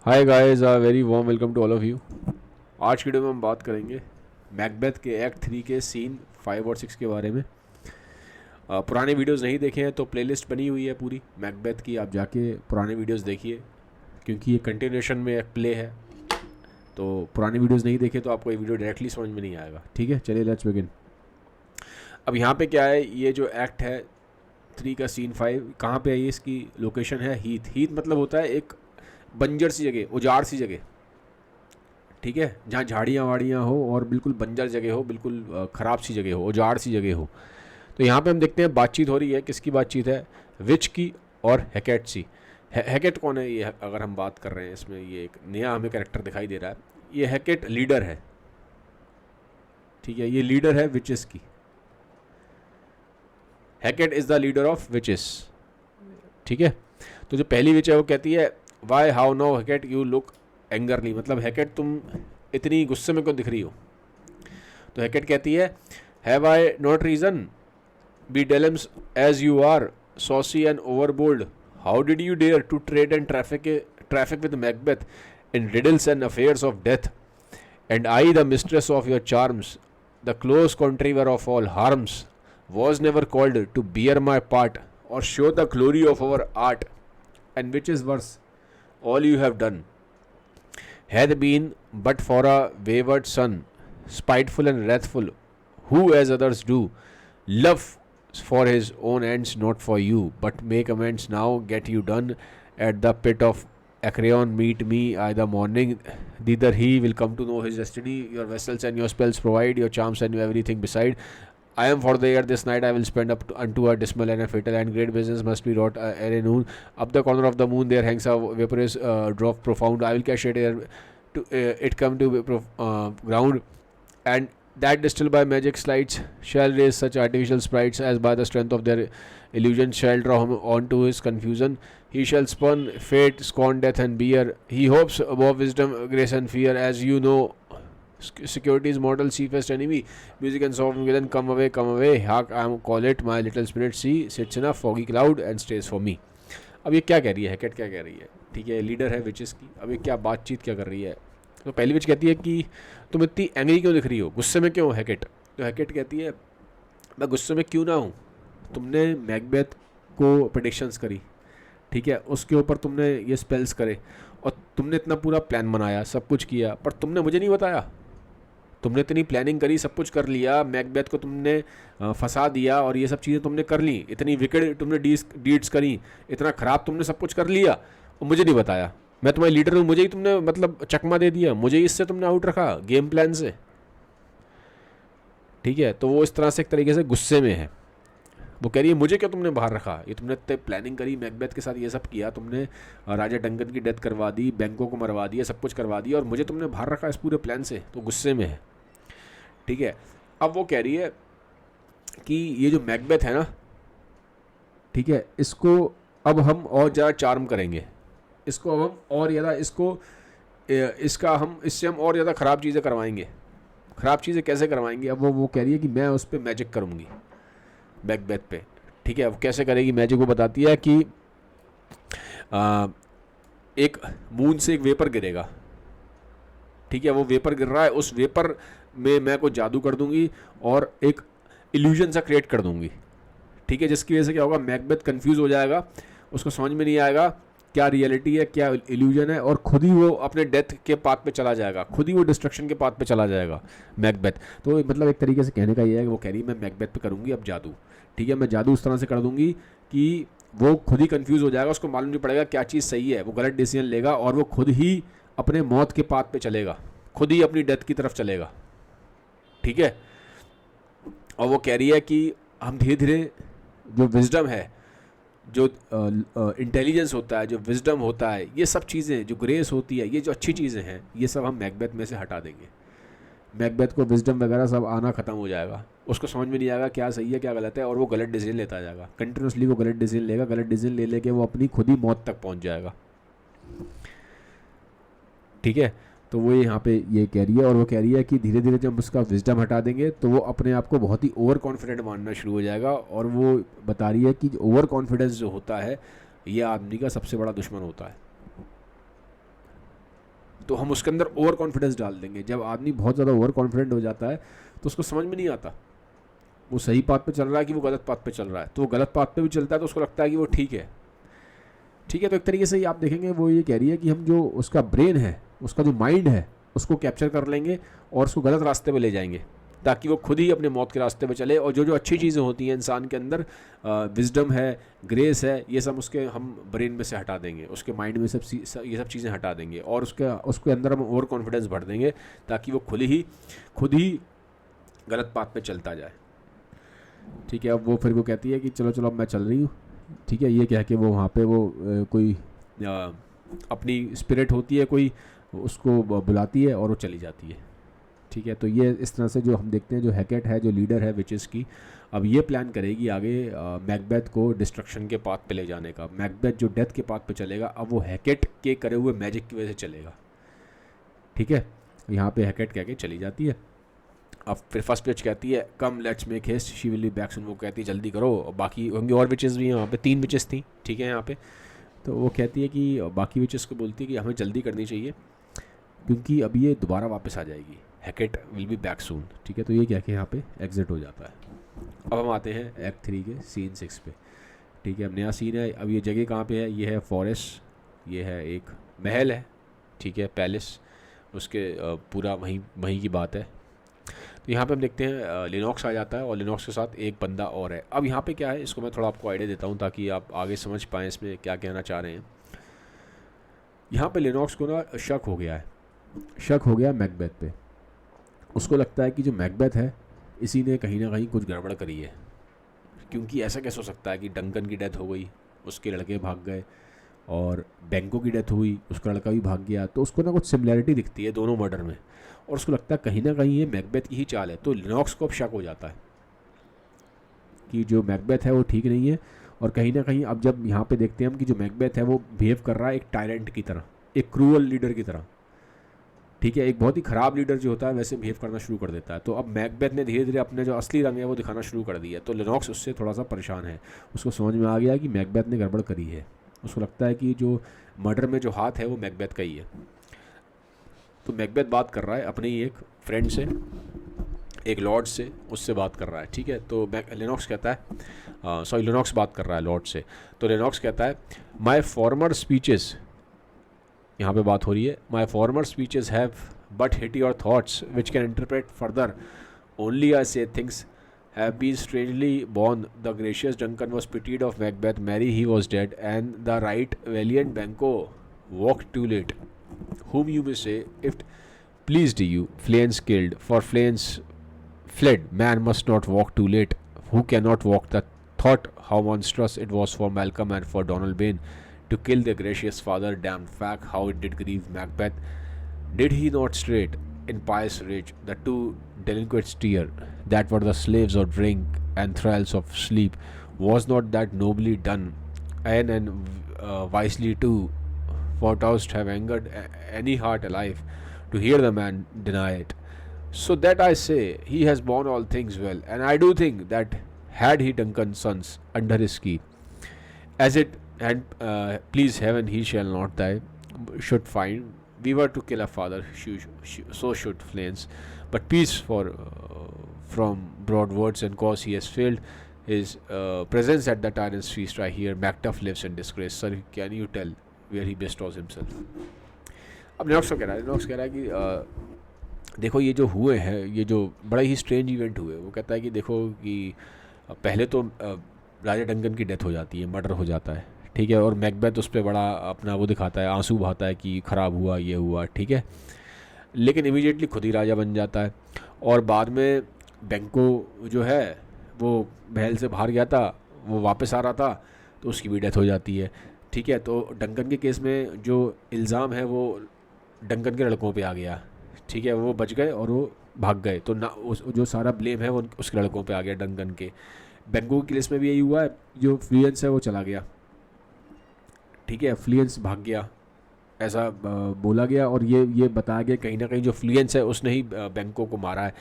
Hi guys, very warm welcome to all of you. आज की video में हम बात करेंगे मैकबेथ के एक्ट 3 के सीन 5 और 6 के बारे में। पुराने वीडियोस नहीं देखे हैं तो प्लेलिस्ट बनी हुई है पूरी मैकबेथ की, आप जाके पुराने वीडियोस देखिए क्योंकि ये कंटिन्यूएशन में एक प्ले है। तो पुराने वीडियोस नहीं देखे तो आपको ये वीडियो डायरेक्टली समझ में नहीं आएगा। ठीक है, चलिए लेट्स बिगिन। अब यहाँ पे क्या है, ये जो एक्ट है 3 का सीन 5 कहाँ पे है, ये इसकी लोकेशन है हीथ। हीथ मतलब होता है एक बंजर सी जगह, उजाड़ सी जगह। ठीक है, जहाँ झाड़ियाँ वाड़ियाँ हो और बिल्कुल बंजर जगह हो, बिल्कुल ख़राब सी जगह हो, उजाड़ सी जगह हो। तो यहाँ पे हम देखते हैं बातचीत हो रही है। किसकी बातचीत है? विच की और हैकेट सी। हैकेट कौन है? ये अगर हम बात कर रहे हैं इसमें, ये एक नया हमें कैरेक्टर दिखाई दे रहा है। ये हैकेट लीडर है। ठीक है, ये लीडर है विचेस की। हैकेट is the leader of witches. ठीक है, तो जो पहली विच है वो कहती है why how now Hecate you look angerly, मतलब हैकेट तुम इतनी गुस्से में क्यों दिख रही हो। तो हैकेट कहती है have I not reason beldams as you are saucy and overbold, how did you dare to trade and traffic with Macbeth in riddles and affairs of death, and I the mistress of your charms, the close contriver of all harms, was never called to bear my part or show the glory of our art, and which is worse, all you have done had been but for a wayward son, spiteful and wrathful, who, as others do, love for his own ends, not for you, but make amends now, get you done at the pit of Acreon, meet me either morning, thither he will come to know his destiny, your vessels and your spells provide, your charms and everything beside. I am for the air this night I will spend up to, unto a dismal and a fatal and great business must be wrought ere noon. Up the corner of the moon there hangs a vaporous drop profound. I will catch it ere to it come to ground, and that distilled by magic slides shall raise such artificial sprites as by the strength of their illusion shall draw him on to his confusion. He shall spurn fate, scorn death and bear. He hopes above wisdom, grace and fear, as you know security is mortal chiefest enemy. Music and song within come away. Hark I am call it my little spirit see sits in a foggy cloud and stays for me. अब ये क्या कह रही है, हैकेट क्या कह रही है? ठीक है, लीडर है विचेस की। अब ये क्या बातचीत क्या कर रही है? तो पहली विच कहती है कि तुम इतनी एंग्री क्यों दिख रही हो, गुस्से में क्यों हैकेट? तो हैकेट कहती है मैं गुस्से में क्यों ना हूँ, तुमने मैकबेथ को प्रेडिक्शंस करी, ठीक है, उसके ऊपर तुमने ये स्पेल्स करे और तुमने इतना पूरा प्लान बनाया, सब कुछ किया, पर तुमने मुझे नहीं बताया। तुमने इतनी प्लानिंग करी, सब कुछ कर लिया, मैकबेथ को तुमने फंसा दिया और ये सब चीज़ें तुमने कर ली, इतनी विकेड तुमने डीड्स करी, इतना ख़राब तुमने सब कुछ कर लिया और मुझे नहीं बताया। मैं तुम्हारी लीडर हूँ, मुझे ही तुमने मतलब चकमा दे दिया, मुझे ही इससे तुमने आउट रखा गेम प्लान से। ठीक है, तो वो इस तरह से एक तरीके से गुस्से में है। वो कह रही है मुझे क्यों तुमने बाहर रखा, ये तुमने इतने प्लानिंग करी, मैकबेथ के साथ ये सब किया, तुमने राजा डंकन की डेथ करवा दी, बैंकों को मरवा दिया, सब कुछ करवा दिया और मुझे तुमने बाहर रखा इस पूरे प्लान से, तो गुस्से में है। ठीक है, अब वो कह रही है कि ये जो मैकबेथ है ना, ठीक है, इसको अब हम और ज़्यादा चार्म करेंगे, इसको अब हम और ज़्यादा इससे हम और ज़्यादा ख़राब चीज़ें करवाएंगे। ख़राब चीज़ें कैसे करवाएंगे? अब वो कह रही है कि मैं उस पर मैजिक करूँगी, मैकबेथ पे। ठीक है, वो कैसे करेगी मैजिक? वो बताती है कि एक मून से एक वेपर गिरेगा, ठीक है, वो वेपर गिर रहा है, उस वेपर में मैं कोई जादू कर दूंगी और एक इल्यूजन सा क्रिएट कर दूंगी। ठीक है, जिसकी वजह से क्या होगा, मैकबेथ कंफ्यूज हो जाएगा, उसको समझ में नहीं आएगा क्या रियलिटी है क्या इल्यूजन है, और खुद ही वो अपने डेथ के पाथ पे चला जाएगा, खुद ही वो डिस्ट्रक्शन के पाथ पे चला जाएगा मैकबेथ। तो मतलब एक तरीके से कहने का ये है कि वो कह रही है मैं मैकबेथ पे करूँगी अब जादू। ठीक है, मैं जादू उस तरह से कर दूंगी कि वो खुद ही कंफ्यूज हो जाएगा, उसको मालूम नहीं पड़ेगा क्या चीज़ सही है, वो गलत डिसीजन लेगा और वो खुद ही अपने मौत के पाथ पे चलेगा, खुद ही अपनी डेथ की तरफ चलेगा। ठीक है, और वो कह रही है कि हम धीरे धीरे जो विजडम है, जो इंटेलिजेंस होता है, जो विजडम होता है, ये सब चीज़ें जो ग्रेस होती है, ये जो अच्छी चीज़ें हैं, ये सब हम मैकबेथ में से हटा देंगे। मैकबेथ को विजडम वगैरह सब आना ख़त्म हो जाएगा, उसको समझ में नहीं आएगा क्या सही है क्या गलत है, और वो गलत डिसीजन लेता जाएगा, कंटिन्यूसली वो गलत डिसीजन लेगा, गलत डिसीजन ले लेके वो अपनी खुद ही मौत तक पहुंच जाएगा। ठीक है, तो वो यहाँ पे ये कह रही है, और वो कह रही है कि धीरे धीरे जब उसका विजडम हटा देंगे तो वो अपने आप को बहुत ही ओवर कॉन्फिडेंट मानना शुरू हो जाएगा, और वो बता रही है कि ओवर कॉन्फिडेंस जो होता है ये आदमी का सबसे बड़ा दुश्मन होता है। तो हम उसके अंदर ओवर कॉन्फिडेंस डाल देंगे। जब आदमी बहुत ज़्यादा ओवर कॉन्फिडेंट हो जाता है तो उसको समझ में नहीं आता वो सही पाथ पे चल रहा है कि वो गलत पाथ पे चल रहा है। तो वो गलत पाथ पे भी चलता है तो उसको लगता है कि वो ठीक है। ठीक है, तो एक तरीके से आप देखेंगे वो ये कह रही है कि हम जो उसका ब्रेन है, उसका जो माइंड है, उसको कैप्चर कर लेंगे और उसको गलत रास्ते पे ले जाएंगे ताकि वो खुद ही अपने मौत के रास्ते पे चले। और जो जो अच्छी चीज़ें होती हैं इंसान के अंदर, विजडम है, ग्रेस है, ये सब उसके हम ब्रेन में से हटा देंगे, उसके माइंड में ये सब चीज़ें हटा देंगे और उसके अंदर हम ओवर कॉन्फिडेंस भर देंगे ताकि वो खुद ही गलत पाथ पे चलता जाए। ठीक है, अब वो फिर वो कहती है कि चलो चलो अब मैं चल रही हूँ। ठीक है, ये कह के वो वहाँ पे वो कोई अपनी स्पिरिट होती है कोई, उसको बुलाती है और वो चली जाती है। ठीक है, तो ये इस तरह से जो हम देखते हैं जो हैकेट है, जो लीडर है विचेस की, अब ये प्लान करेगी आगे मैकबेथ को डिस्ट्रक्शन के पाथ पे ले जाने का। मैकबेथ जो डेथ के पाथ पे चलेगा, अब वो हैकेट के करे हुए मैजिक की वजह से चलेगा। ठीक है, यहाँ पे हैकेट कह के चली जाती है। अब फिर फर्स्ट विच कहती है come let's make haste she will be back soon. वो कहती है जल्दी करो, बाकी होंगे और विचेस भी हैं वहाँ पे, 3 विचेस थी। ठीक है, यहाँ पे तो वो कहती है कि बाकी विचेस को बोलती है कि हमें जल्दी करनी चाहिए क्योंकि अब ये दोबारा वापस आ जाएगी, हैकेट विल बी बैक सून। ठीक है, तो ये क्या कि यहाँ पे एग्जिट हो जाता है। अब हम आते हैं एक्ट 3 के सीन 6 पे। ठीक है, अब नया सीन है। अब ये जगह कहाँ पे है? ये है फॉरेस्ट, ये है एक महल है। ठीक है, पैलेस, उसके पूरा वहीं की बात है। तो यहाँ पे हम देखते हैं लिनॉक्स आ जाता है और लिनॉक्स के साथ एक बंदा और है। अब यहाँ पे क्या है, इसको मैं थोड़ा आपको आइडिया देता हूँ ताकि आप आगे समझ पाएँ इसमें क्या कहना चाह रहे हैं। यहाँ पे लिनॉक्स को ना शक हो गया मैकबेथ पे। उसको लगता है कि जो मैकबेथ है इसी ने कहीं ना कहीं कुछ गड़बड़ करी है, क्योंकि ऐसा कैसे हो सकता है कि डंकन की डेथ हो गई, उसके लड़के भाग गए, और बैंको की डेथ हुई, उसका लड़का भी भाग गया। तो उसको ना कुछ सिमिलैरिटी दिखती है दोनों मर्डर में और उसको लगता है कहीं ना कहीं ये मैकबेथ की ही चाल है। तो लिनॉक्स को अब शक हो जाता है कि जो मैकबेथ है वो ठीक नहीं है। और कहीं ना कहीं अब जब यहाँ पे देखते हैं हम कि जो मैकबेथ है वो बिहेव कर रहा है एक टायरेंट की तरह, एक क्रूअल लीडर की तरह। ठीक है, एक बहुत ही ख़राब लीडर जो होता है वैसे बिहेव करना शुरू कर देता है। तो अब मैकबेथ ने धीरे धीरे अपने जो असली रंग है वो दिखाना शुरू कर दिया। तो लिनॉक्स उससे थोड़ा सा परेशान है, उसको समझ में आ गया कि मैकबेथ ने गड़बड़ करी है। उसको लगता है कि जो मर्डर में जो हाथ है वो मैकबेथ का ही है। तो मैकबेथ बात कर रहा है अपने ही एक फ्रेंड से, एक लॉर्ड से, उससे बात कर रहा है। ठीक है, तो लिनॉक्स कहता है लिनॉक्स बात कर रहा है लॉर्ड से। तो लिनॉक्स कहता है माई फॉर्मर स्पीचेस, यहाँ पे बात हो रही है, my former speeches have but hit your thoughts which can interpret further only I say things have been strangely borne the gracious Duncan was pitied of Macbeth marry he was dead and the right valiant Banquo walked too late whom you may say if pleased you Flains killed for Flains fled man must not walk too late who cannot walk the thought how monstrous it was for Malcolm and for Donald Bain to kill their gracious father damned fact how it did grieve Macbeth did he not straight in pious rage the two delinquents tear that were the slaves of drink and thralls of sleep was not that nobly done and wisely too for toast have angered any heart alive to hear the man deny it. So that I say, he has borne all things well, and I do think that had he Duncan's sons under his key, as it had pleased heaven he shall not die, should find we were to kill a father, so should Flains, but peace for from broad words and cause he has failed his presence at the tyrant's feast. I hear Macduff lives in disgrace. Sir, can you tell where he bestows himself? अब Lenox कह रहा है कि देखो ये जो हुए हैं, ये जो बड़ा ही स्ट्रेंज इवेंट हुए, वो कहता है कि देखो कि पहले तो राजा डंकन की डेथ हो जाती है, मर्डर हो जाता है। ठीक है, और मैकबेथ उस पर बड़ा अपना वो दिखाता है, आंसू बहाता है कि ख़राब हुआ, ये हुआ। ठीक है, लेकिन इमीडिएटली खुद ही राजा बन जाता है। और बाद में बैंको जो है वो महल से बाहर गया था, वो वापस आ रहा था, तो उसकी भी डेथ हो जाती है। ठीक है, तो डंकन के केस में जो इल्ज़ाम है वो डंकन के लड़कों पे आ गया। ठीक है, वो बच गए और वो भाग गए, तो ना जो सारा ब्लेम है वो उसके लड़कों पे आ गया डंकन के। बैंको के केस में भी यही हुआ है, जो फ्लुएंस है वो चला गया। ठीक है, फ्लुएंस भाग गया ऐसा बोला गया, और ये बताया गया कहीं ना कहीं जो फ्लुएंस है उसने ही बैंको को मारा है।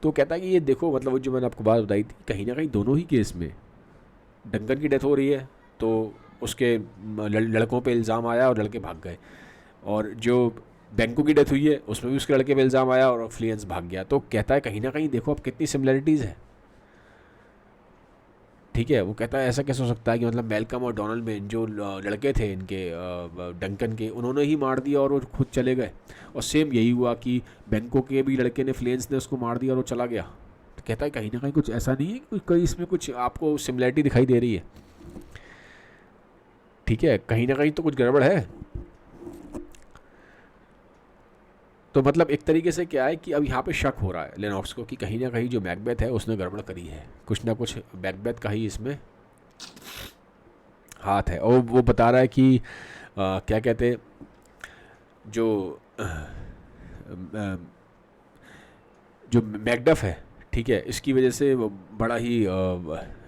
तो कहता है कि ये देखो, मतलब वो जो मैंने आपको बात बताई थी, कहीं ना कहीं दोनों ही केस में डंकन की डेथ हो रही है तो उसके लड़कों पे इल्ज़ाम आया और लड़के भाग गए, और जो बैंको की डेथ हुई है, उसमें भी उसके लड़के पे इल्ज़ाम आया और फ्लियंस भाग गया। तो कहता है कहीं ना कहीं देखो अब कितनी सिमिलरिटीज़ है। ठीक है, वो कहता है ऐसा कैसे हो सकता है कि मतलब मैल्कम और डोनाल्ड में जो लड़के थे इनके डंकन के, उन्होंने ही मार दिया और वो खुद चले गए। और सेम यही हुआ कि बैंको के भी लड़के ने, फ्लियंस ने उसको मार दिया और वो चला गया। तो कहता है कहीं ना कहीं कुछ ऐसा नहीं है कि कोई इसमें कुछ आपको सिमिलरिटी दिखाई दे रही है। ठीक है, कहीं ना कहीं तो कुछ गड़बड़ है। तो मतलब एक तरीके से क्या है कि अब यहाँ पे शक हो रहा है लेनॉक्स को कि कहीं ना कहीं जो मैकबेथ है उसने गड़बड़ करी है, कुछ ना कुछ मैकबेथ का ही इसमें हाथ है। और वो बता रहा है कि क्या कहते, जो जो मैकडफ है, ठीक है, इसकी वजह से वो बड़ा ही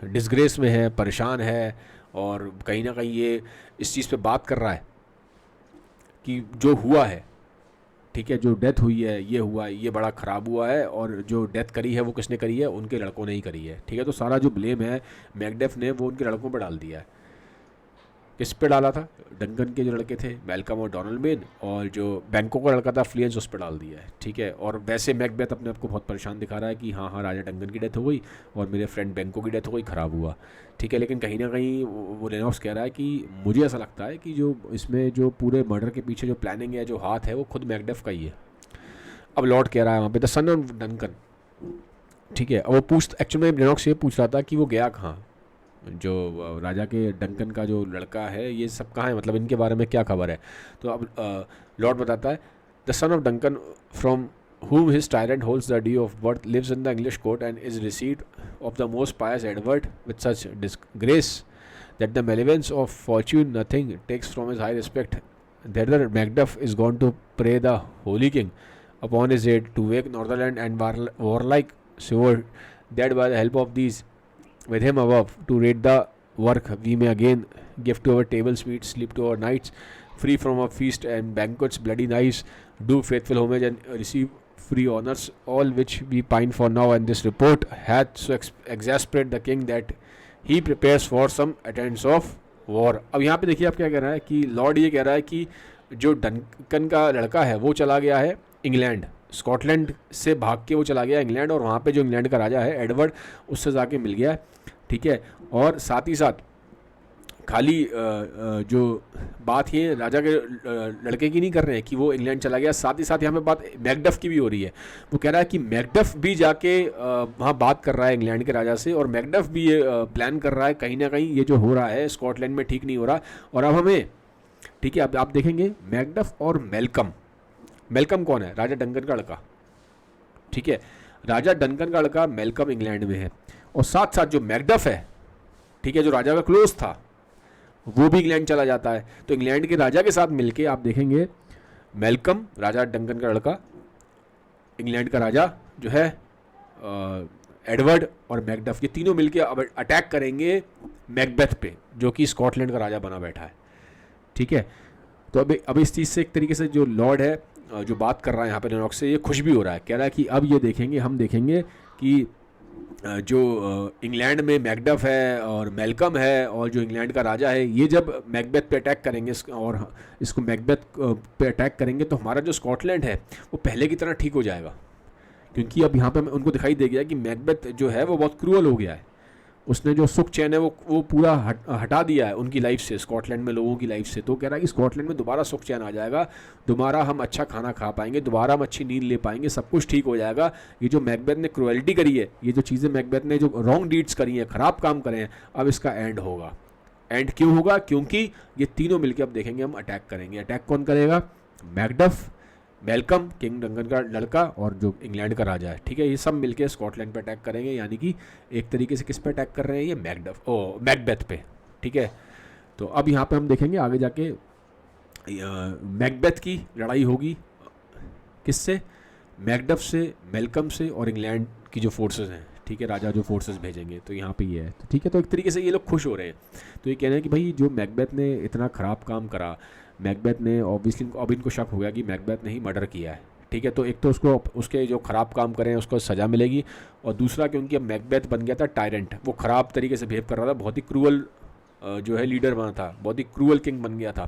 डिसग्रेस में है, परेशान है, और कहीं ना कहीं ये इस चीज़ पे बात कर रहा है कि जो हुआ है, ठीक है, जो डेथ हुई है, ये हुआ है, ये बड़ा ख़राब हुआ है, और जो डेथ करी है वो किसने करी है, उनके लड़कों ने ही करी है। ठीक है, तो सारा जो ब्लेम है मैकडफ ने वो उनके लड़कों पर डाल दिया है। किस पे डाला था? डंकन के जो लड़के थे मैल्कम और डोनाल्ड मेन, और जो बैंको का लड़का था फ्लियंस, उस पर डाल दिया है। ठीक है, और वैसे मैकबेथ अपने आप को बहुत परेशान दिखा रहा है कि हाँ हाँ राजा डंकन की डेथ हो गई और मेरे फ्रेंड बैंको की डेथ हो गई, ख़राब हुआ। ठीक है, लेकिन कहीं ना कहीं वो लेनॉक्स कह रहा है कि मुझे ऐसा लगता है कि जो इसमें जो पूरे मर्डर के पीछे जो प्लानिंग है, जो हाथ है, वो खुद मैकडफ का ही है। अब लॉर्ड कह रहा है वहाँ पे द सन ऑफ डंकन। ठीक है, अब वो एक्चुअली में लेनॉक्स ये पूछ रहा था कि वो गया कहाँ, जो राजा के डंकन का जो लड़का है, ये सब कहाँ है, मतलब इनके बारे में क्या खबर है। तो अब लॉर्ड बताता है the son of Duncan from whom his tyrant holds the dew of birth lives in the English court and is received of the most pious Edward with such disgrace that the malevolence of fortune nothing takes from his high respect. Thither Macduff is gone to pray the holy king upon his aid to wake Northerland and warlike Seward, that by the help of these with him above to raid the work we may again give to our table sweet sleep to our nights free from our feast and banquets bloody knives do faithful homage and receive free honors all which we pine for now, and this report hath so exasperate the king that he prepares for some attempts of war. अब यहाँ पे देखिए आप क्या कह रहा है कि लॉर्ड ये कह रहा है कि जो डंकन का लड़का है वो चला गया है इंग्लैंड, स्कॉटलैंड से भाग के वो चला गया इंग्लैंड, और वहाँ पे जो इंग्लैंड का राजा है एडवर्ड, उससे जाके मिल गया। ठीक है, और साथ ही साथ खाली जो बात ये राजा के लड़के की नहीं कर रहे हैं कि वो इंग्लैंड चला गया, साथ ही साथ यहाँ पे बात मैकडफ की भी हो रही है। वो कह रहा है कि मैकडफ भी जाके वहाँ बात कर रहा है इंग्लैंड के राजा से, और मैकडफ भी ये प्लान कर रहा है कहीं ना कहीं ये जो हो रहा है स्कॉटलैंड में ठीक नहीं हो रहा। और अब हमें, ठीक है, अब आप देखेंगे मैकडफ और मैल्कम। मैल्कम कौन है? राजा डंकन का लड़का। ठीक है, राजा डंकन का लड़का मैल्कम इंग्लैंड में है, और साथ साथ जो मैकडफ है, ठीक है, जो राजा का क्लोज था, वो भी इंग्लैंड चला जाता है। तो इंग्लैंड के राजा के साथ मिलके आप देखेंगे मैल्कम, राजा डंकन का लड़का, इंग्लैंड का राजा जो है एडवर्ड, और मैकडफ, ये तीनों मिलके अब अटैक करेंगे मैकबेथ पे, जो कि स्कॉटलैंड का राजा बना बैठा है। ठीक है, तो अब इस चीज़ से एक तरीके से जो लॉर्ड है जो बात कर रहा है यहाँ पे लेनॉक्स से, ये खुश भी हो रहा है। कह रहा है कि अब ये देखेंगे, हम देखेंगे कि जो इंग्लैंड में मैकडफ है और मैल्कम है और जो इंग्लैंड का राजा है, ये जब मैकबेथ पे अटैक करेंगे और इसको मैकबेथ पे अटैक करेंगे, तो हमारा जो स्कॉटलैंड है वो पहले की तरह ठीक हो जाएगा। क्योंकि अब यहाँ पे उनको दिखाई दे गया कि मैकबेथ जो है वो बहुत क्रूअल हो गया है, उसने जो सुख चैन है वो पूरा हटा दिया है उनकी लाइफ से, स्कॉटलैंड में लोगों की लाइफ से। तो कह रहा है कि स्कॉटलैंड में दोबारा सुख चैन आ जाएगा, दोबारा हम अच्छा खाना खा पाएंगे, दोबारा हम अच्छी नींद ले पाएंगे, सब कुछ ठीक हो जाएगा। ये जो मैकबेथ ने क्रुएल्टी करी है, ये जो चीज़ें मैकबेथ ने जो रॉन्ग डीड्स करी हैं, ख़राब काम करे हैं, अब इसका एंड होगा। एंड क्यों होगा? क्योंकि ये तीनों मिलकर अब देखेंगे हम अटैक करेंगे। अटैक कौन करेगा? मैकडफ, मैल्कम किंग डंकन का लड़का, और जो इंग्लैंड का राजा है। ठीक है, ये सब मिलके स्कॉटलैंड पे अटैक करेंगे, यानी कि एक तरीके से किस पे अटैक कर रहे हैं? ये मैकबेथ पे। ठीक है, तो अब यहाँ पे हम देखेंगे आगे जाके मैकबेथ की लड़ाई होगी किससे? मैकडफ से, मैल्कम से, और इंग्लैंड की जो फोर्सेस हैं। ठीक है, राजा जो फोर्सेस भेजेंगे, तो यहाँ पे ये है। तो ठीक है, तो एक तरीके से ये लोग खुश हो रहे हैं। तो ये कह रहे हैं कि भाई जो मैकबेथ ने इतना ख़राब काम करा, मैकबेथ ने ऑब्वियसली, अब इनको शक हो गया कि मैकबेथ ने ही मर्डर किया है। ठीक है, तो एक तो उसको उसके जो ख़राब काम करें उसको सज़ा मिलेगी, और दूसरा क्योंकि अब मैकबेथ बन गया था टायरेंट, वो ख़राब तरीके से बिहेव कर रहा था, बहुत ही क्रूअल जो है लीडर बना था, बहुत ही क्रूअल किंग बन गया था।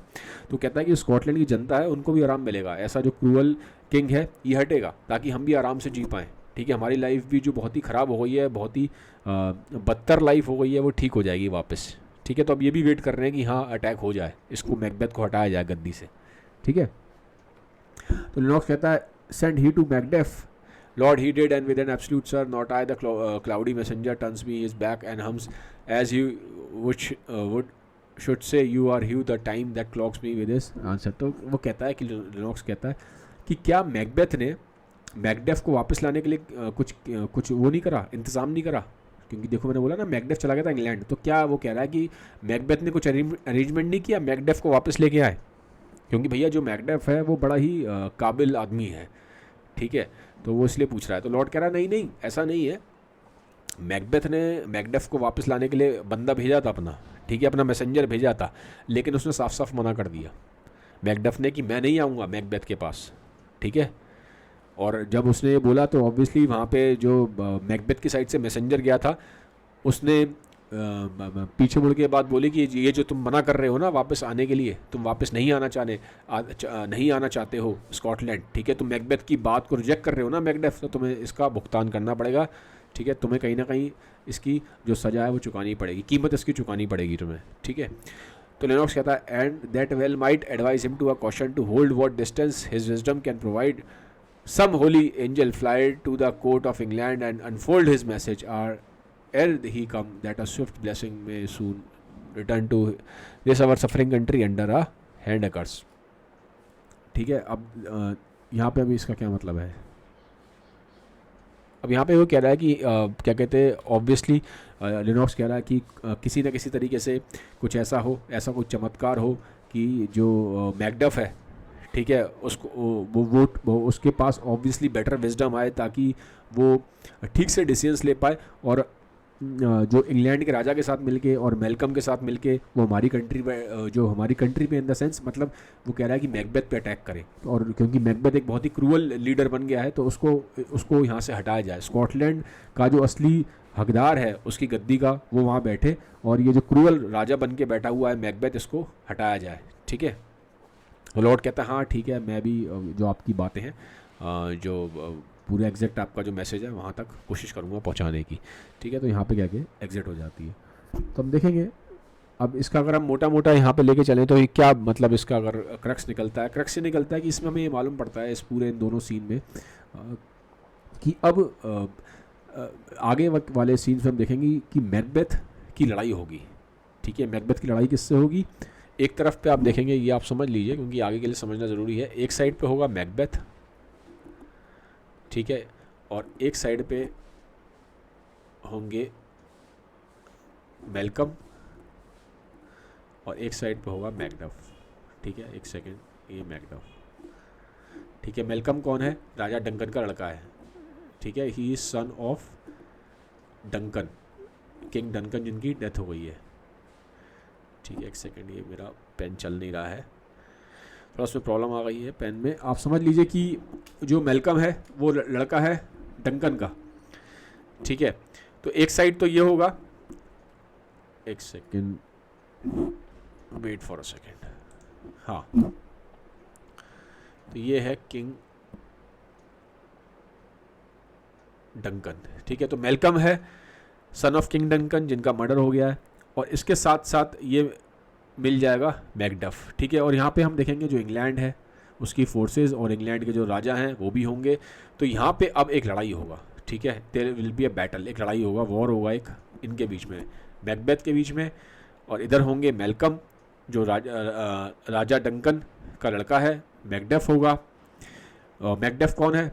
तो कहता है कि स्कॉटलैंड की जनता है उनको भी आराम मिलेगा, ऐसा जो क्रूअल किंग है ये हटेगा ताकि हम भी आराम से जी पाएँ। ठीक है, हमारी लाइफ भी जो बहुत ही ख़राब हो गई है, बहुत ही बदतर लाइफ हो गई है, वो ठीक हो जाएगी वापस। ठीक है, तो अब ये भी वेट कर रहे हैं कि हाँ अटैक हो जाए, इसको मैकबेथ को हटाया जाए गद्दी से। ठीक है, तो लिनॉक्स कहता है sent he to Macduff. Lord, he did, and with an absolute sir, not I, the cloudy messenger, turns me his back and hums as he would should say, you are Hugh, the time that clocks me with his answer. तो वो कहता है कि Lenox कहता है कि क्या Macbeth ने मैकडेफ को वापस लाने के लिए कुछ वो नहीं करा, इंतज़ाम नहीं करा, क्योंकि देखो मैंने बोला ना मैकडेफ चला गया था इंग्लैंड, तो क्या वो कह रहा है कि मैकबेथ ने कुछ अरेंजमेंट नहीं किया मैकडेफ को वापस लेके आए, क्योंकि भैया जो मैकडेफ है वो बड़ा ही काबिल आदमी है। ठीक है, तो वो इसलिए पूछ रहा है। तो लॉर्ड कह रहा है नहीं नहीं ऐसा नहीं है, मैकबेथ ने मैकडेफ को वापस लाने के लिए बंदा भेजा था अपना, ठीक है, अपना मैसेंजर भेजा था, लेकिन उसने साफ साफ मना कर दिया मैकडेफ ने कि मैं नहीं आऊँगा मैकबेथ के पास। ठीक है, और जब उसने ये बोला तो ऑब्वियसली वहाँ पे जो मैकबेथ की साइड से मैसेंजर गया था उसने पीछे मुड़ के बात बोली कि ये जो तुम मना कर रहे हो ना वापस आने के लिए, तुम वापस नहीं आना चाहते हो स्कॉटलैंड। ठीक है, तुम मैकबेथ की बात को रिजेक्ट कर रहे हो ना मैकडेफ, तो तुम्हें इसका भुगतान करना पड़ेगा। ठीक है, तुम्हें कहीं ना कहीं इसकी जो सज़ा है वो चुकानी पड़ेगी, कीमत इसकी चुकानी पड़ेगी तुम्हें। ठीक है, तो लिनॉक्स कहता है and that well might advise him to a caution to hold what distance his wisdom can provide. Some holy angel fly to the court of England and unfold his message ere ere he come that a swift blessing may soon return to this our suffering country under a hand a curse। ठीक है, अब यहाँ पे अभी इसका क्या मतलब है, अब यहाँ पे वो कह रहा है कि क्या कहते हैं, ऑब्वियसली लिनॉक्स कह रहा है कि किसी न किसी तरीके से कुछ ऐसा हो, ऐसा कुछ चमत्कार हो कि जो मैकडेफ है, ठीक है, उसको वो उसके पास ऑब्वियसली बेटर विजडम आए ताकि वो ठीक से डिसीजंस ले पाए, और जो इंग्लैंड के राजा के साथ मिलके और मेलकम के साथ मिलके वो हमारी कंट्री पे, जो हमारी कंट्री पे इन द सेंस मतलब वो कह रहा है कि मैकबेथ पे अटैक करे, और क्योंकि मैकबेथ एक बहुत ही क्रूअल लीडर बन गया है तो उसको यहाँ से हटाया जाए। स्कॉटलैंड का जो असली हकदार है उसकी गद्दी का वो वहाँ बैठे, और ये जो क्रूअल राजा बन के बैठा हुआ है मैकबेथ, इसको हटाया जाए। ठीक है, लॉर्ड कहता है हाँ ठीक है, मैं भी जो आपकी बातें हैं जो पूरा एग्जैक्ट आपका जो मैसेज है वहाँ तक कोशिश करूँगा पहुँचाने की। ठीक है, तो यहाँ पे क्या कि एग्जिट हो जाती है। तो हम देखेंगे अब इसका अगर हम मोटा मोटा यहाँ पे लेके चलें तो ये क्या मतलब इसका अगर क्रक्स निकलता है, क्रक्स से निकलता है कि इसमें हमें ये मालूम पड़ता है इस पूरे इन दोनों सीन में कि अब आगे वाले सीन्स में हम देखेंगे कि मैकबेथ की लड़ाई होगी। ठीक है, मैकबेथ की लड़ाई किससे होगी, एक तरफ पे आप देखेंगे, ये आप समझ लीजिए क्योंकि आगे के लिए समझना ज़रूरी है। एक साइड पे होगा मैकबेथ, ठीक है, और एक साइड पे होंगे मेलकम, और एक साइड पे होगा मैकडफ। ठीक है, एक सेकेंड, ये मैकडफ। ठीक है, मेलकम कौन है, राजा डंकन का लड़का है। ठीक है, he is son of Duncan, king Duncan जिनकी डेथ हो गई है। ठीक है, एक सेकेंड, ये मेरा पेन चल नहीं रहा है, थोड़ा उसमें प्रॉब्लम आ गई है पेन में। आप समझ लीजिए कि जो मेलकम है वो लड़का है डंकन का। ठीक है, तो एक साइड तो ये होगा, एक second, wait for a second, हाँ, तो ये है किंग डंकन। ठीक है, तो मेलकम है सन ऑफ किंग डंकन जिनका मर्डर हो गया है, और इसके साथ साथ ये मिल जाएगा मैकडफ। ठीक है, और यहाँ पे हम देखेंगे जो इंग्लैंड है उसकी फोर्सेस और इंग्लैंड के जो राजा हैं वो भी होंगे। तो यहाँ पे अब एक लड़ाई होगा। ठीक है, there will be a battle, एक लड़ाई होगा, वॉर होगा एक इनके बीच में, मैकबेथ के बीच में, और इधर होंगे मेलकम जो राजा डंकन का लड़का है, मैकडफ होगा। मैकडफ कौन है,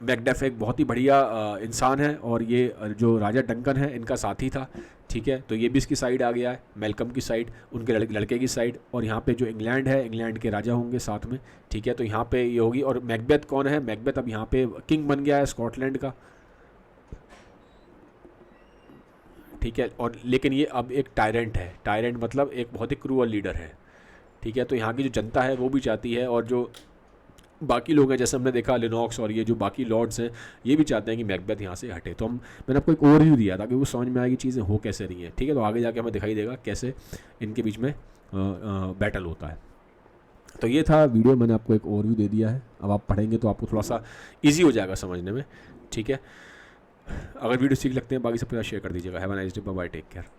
मैकडफ एक बहुत ही बढ़िया इंसान है, और ये जो राजा डंकन है इनका साथी था। ठीक है, तो ये भी इसकी साइड आ गया है, मेलकम की साइड, उनके लड़के की साइड, और यहाँ पे जो इंग्लैंड है, इंग्लैंड के राजा होंगे साथ में। ठीक है, तो यहाँ पे ये होगी, और मैकबेथ कौन है, मैकबेथ अब यहाँ पे किंग बन गया है स्कॉटलैंड का। ठीक है, और लेकिन ये अब एक टायरेंट है, टायरेंट मतलब एक बहुत ही क्रूअल लीडर है। ठीक है, तो यहाँ की जो जनता है वो भी चाहती है, और जो बाकी लोग हैं, जैसे हमने देखा लिनॉक्स और ये जो बाकी लॉर्ड्स हैं, ये भी चाहते हैं कि मैकबेथ यहाँ से हटे। तो मैंने आपको एक ओवरव्यू दिया ताकि वो समझ में आएगी चीज़ें हो कैसे रही हैं, ठीक है। तो आगे जाके हमें दिखाई देगा कैसे इनके बीच में बैटल होता है। तो ये था वीडियो, मैंने आपको एक ओवरव्यू दे दिया है। अब आप पढ़ेंगे तो आपको थोड़ा सा ईजी हो जाएगा समझने में, ठीक है। अगर वीडियो ठीक लगते हैं बाकी सबके साथ शेयर कर दीजिएगा। Have a nice day, bye, take care.